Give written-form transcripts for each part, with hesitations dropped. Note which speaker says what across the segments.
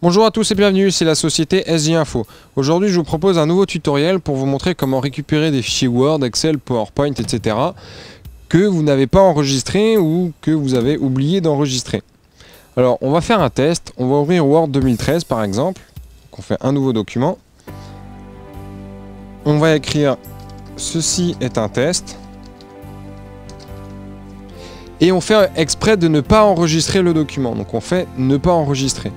Speaker 1: Bonjour à tous et bienvenue, c'est la société SJ Info. Aujourd'hui, je vous propose un nouveau tutoriel pour vous montrer comment récupérer des fichiers Word, Excel, PowerPoint, etc. que vous n'avez pas enregistrés ou que vous avez oublié d'enregistrer. Alors, on va faire un test. On va ouvrir Word 2013 par exemple. Donc, on fait un nouveau document. On va écrire « Ceci est un test ». Et on fait exprès de ne pas enregistrer le document. Donc on fait « Ne pas enregistrer ».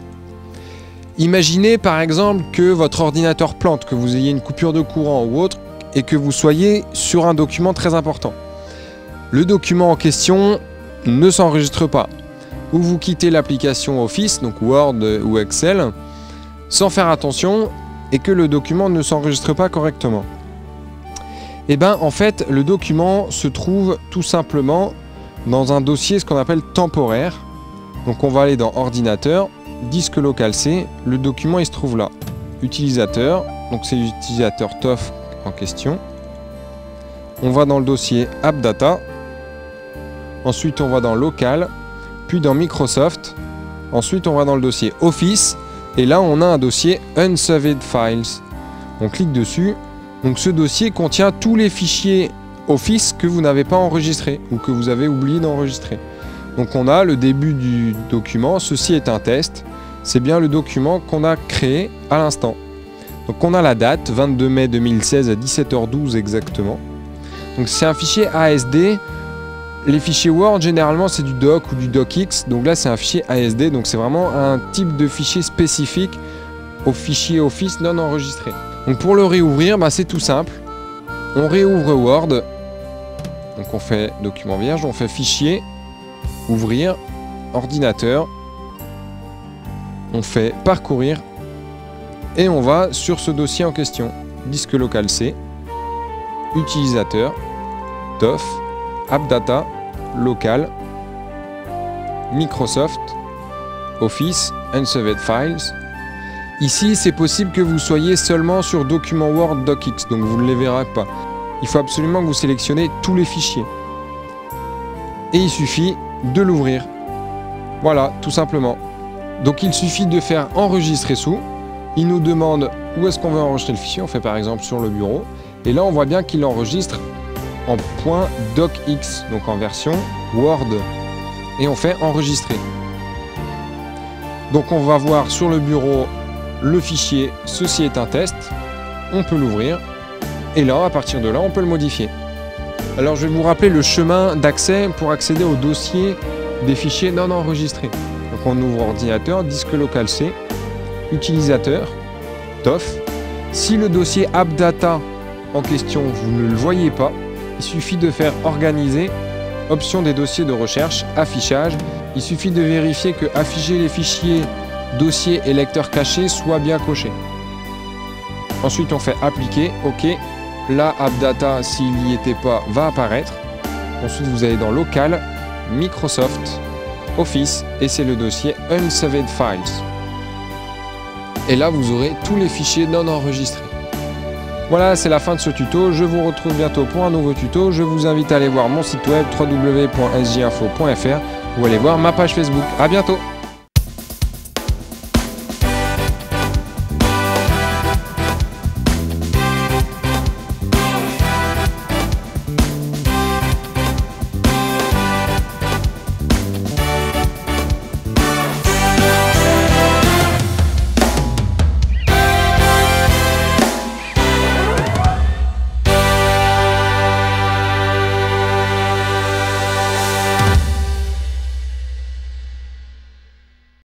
Speaker 1: Imaginez par exemple que votre ordinateur plante, que vous ayez une coupure de courant ou autre, et que vous soyez sur un document très important. Le document en question ne s'enregistre pas. Ou vous quittez l'application Office, donc Word ou Excel, sans faire attention, et que le document ne s'enregistre pas correctement. Et bien en fait, le document se trouve tout simplement dans un dossier, ce qu'on appelle temporaire. Donc on va aller dans Ordinateur, Disque local C, le document il se trouve là. Utilisateur, donc c'est l'utilisateur TOF en question. On va dans le dossier AppData. Ensuite on va dans Local, puis dans Microsoft. Ensuite on va dans le dossier Office. Et là on a un dossier Unsaved Files. On clique dessus. Donc ce dossier contient tous les fichiers Office que vous n'avez pas enregistrés ou que vous avez oublié d'enregistrer. Donc on a le début du document, ceci est un test. C'est bien le document qu'on a créé à l'instant. Donc on a la date, 22 mai 2016 à 17h12 exactement. Donc c'est un fichier ASD. Les fichiers Word généralement c'est du doc ou du docx. Donc là c'est un fichier ASD, donc c'est vraiment un type de fichier spécifique au fichier Office non enregistré. Donc pour le réouvrir, c'est tout simple. On réouvre Word. Donc on fait document vierge, on fait fichier, ouvrir, ordinateur, on fait parcourir et on va sur ce dossier en question. Disque local C, utilisateur, TOF, AppData, local, Microsoft, Office, Unsaved Files. Ici, c'est possible que vous soyez seulement sur document Word docx, donc vous ne les verrez pas. Il faut absolument que vous sélectionnez tous les fichiers. Et il suffit de l'ouvrir. Voilà, tout simplement. Donc il suffit de faire enregistrer sous. Il nous demande où est-ce qu'on veut enregistrer le fichier. On fait par exemple sur le bureau. Et là, on voit bien qu'il enregistre en .docx, donc en version Word. Et on fait enregistrer. Donc on va voir sur le bureau le fichier « Ceci est un test ». On peut l'ouvrir. Et là, à partir de là, on peut le modifier. Alors je vais vous rappeler le chemin d'accès pour accéder au dossier des fichiers non enregistrés. Donc on ouvre ordinateur, disque local C, utilisateur, TOF. Si le dossier AppData en question, vous ne le voyez pas, il suffit de faire organiser, option des dossiers de recherche, affichage. Il suffit de vérifier que afficher les fichiers dossier et lecteur caché soit bien coché. Ensuite on fait appliquer, OK. Là, AppData, s'il n'y était pas, va apparaître. Ensuite, vous allez dans Local, Microsoft, Office, et c'est le dossier Unsaved Files. Et là, vous aurez tous les fichiers non enregistrés. Voilà, c'est la fin de ce tuto. Je vous retrouve bientôt pour un nouveau tuto. Je vous invite à aller voir mon site web www.sjinfo.fr ou aller voir ma page Facebook. À bientôt!